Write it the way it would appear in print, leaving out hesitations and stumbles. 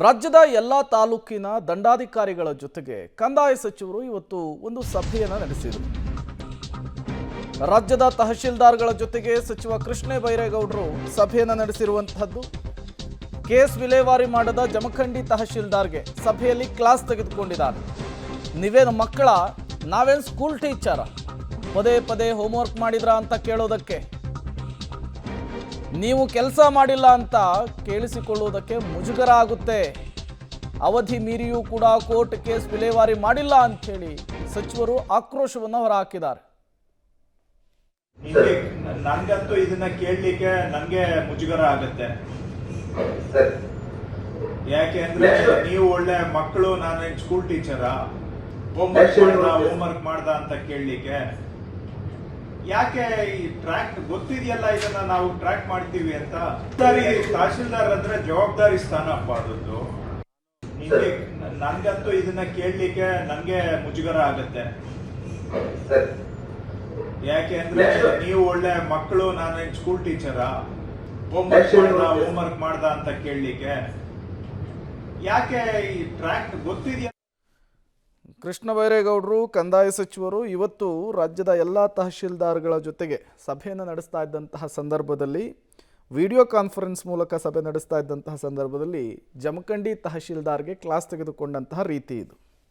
ರಾಜ್ಯದ ಎಲ್ಲ ತಾಲೂಕಿನ ದಂಡಾಧಿಕಾರಿಗಳ ಜೊತೆಗೆ ಕಂದಾಯ ಸಚಿವರು ಇವತ್ತು ಒಂದು ಸಭೆಯನ್ನು ನಡೆಸಿದರು. ರಾಜ್ಯದ ತಹಶೀಲ್ದಾರ್ಗಳ ಜೊತೆಗೆ ಸಚಿವ ಕೃಷ್ಣ ಬೈರೇಗೌಡರು ಸಭೆಯನ್ನು ನಡೆಸಿರುವಂತಹದ್ದು. ಕೇಸ್ ವಿಲೇವಾರಿ ಮಾಡದ ಜಮಖಂಡಿ ತಹಶೀಲ್ದಾರ್ಗೆ ಸಭೆಯಲ್ಲಿ ಕ್ಲಾಸ್ ತೆಗೆದುಕೊಂಡಿದ್ದಾರೆ. ನೀವೇನು ಮಕ್ಕಳ, ನಾವೇನು ಸ್ಕೂಲ್ ಟೀಚರ, ಪದೇ ಪದೇ ಹೋಮ್ವರ್ಕ್ ಮಾಡಿದ್ರಾ ಅಂತ ಕೇಳೋದಕ್ಕೆ, ನೀವು ಕೆಲಸ ಮಾಡಿಲ್ಲ ಅಂತ ಕೇಳಿಸಿಕೊಳ್ಳುವುದಕ್ಕೆ ಮುಜುಗರ ಆಗುತ್ತೆ. ಅವಧಿ ಮೀರಿಯೂ ಕೂಡ ಕೋರ್ಟ್ ಕೇಸ್ ವಿಲೇವಾರಿ ಮಾಡಿಲ್ಲ ಅಂತ ಹೇಳಿ ಸಚಿವರು ಆಕ್ರೋಶವನ್ನು ಹೊರಹಾಕಿದ್ದಾರೆ. ನನ್ಗಂತೂ ಇದನ್ನ ಕೇಳಲಿಕ್ಕೆ ನನಗೆ ಮುಜುಗರ ಆಗುತ್ತೆ. ಯಾಕೆ ಅಂದ್ರೆ ನೀವು ಒಳ್ಳೆ ಮಕ್ಕಳು, ನಾನು ಸ್ಕೂಲ್ ಟೀಚರಾ, ಹೋಮ್ವರ್ಕ್ ಮಾಡ್ದ ಅಂತ ಕೇಳಲಿಕ್ಕೆ ಯಾಕೆ ಈ ಟ್ರ್ಯಾಕ್ ಗೊತ್ತಿದೆಯಲ್ಲ, ಇದನ್ನ ನಾವು ಟ್ರ್ಯಾಕ್ ಮಾಡ್ತೀವಿ ಅಂತ. ತಹಶೀಲ್ದಾರ್ ಅಂದ್ರೆ ಜವಾಬ್ದಾರಿ ಸ್ಥಾನಪ್ಪ ಅದೊಂದು. ನನ್ಗಂತೂ ಇದನ್ನ ಕೇಳಲಿಕ್ಕೆ ನನಗೆ ಮುಜುಗರ ಆಗುತ್ತೆ. ಯಾಕೆ ಅಂದ್ರೆ ನೀವು ಒಳ್ಳೆ ಮಕ್ಕಳು, ನಾನು ಸ್ಕೂಲ್ ಟೀಚರಾ, ಹೋಮ್ವರ್ಕ್ ಮಾಡ್ದ ಅಂತ ಕೇಳಲಿಕ್ಕೆ ಯಾಕೆ ಈ ಟ್ರ್ಯಾಕ್ ಗೊತ್ತಿದೆಯಲ್ಲ. ಕೃಷ್ಣ ಬೈರೇಗೌಡರು ಕಂದಾಯ ಸಚಿವರು ಇವತ್ತು ರಾಜ್ಯದ ಎಲ್ಲ ತಹಶೀಲ್ದಾರ್ಗಳ ಜೊತೆಗೆ ಸಭೆಯನ್ನು ನಡೆಸ್ತಾ ಇದ್ದಂತಹ ಸಂದರ್ಭದಲ್ಲಿ, ವಿಡಿಯೋ ಕಾನ್ಫರೆನ್ಸ್ ಮೂಲಕ ಸಭೆ ನಡೆಸ್ತಾ ಇದ್ದಂತಹ ಸಂದರ್ಭದಲ್ಲಿ ಜಮಖಂಡಿ ತಹಶೀಲ್ದಾರ್ಗೆ ಕ್ಲಾಸ್ ತೆಗೆದುಕೊಂಡಂತಹ ರೀತಿ ಇದು.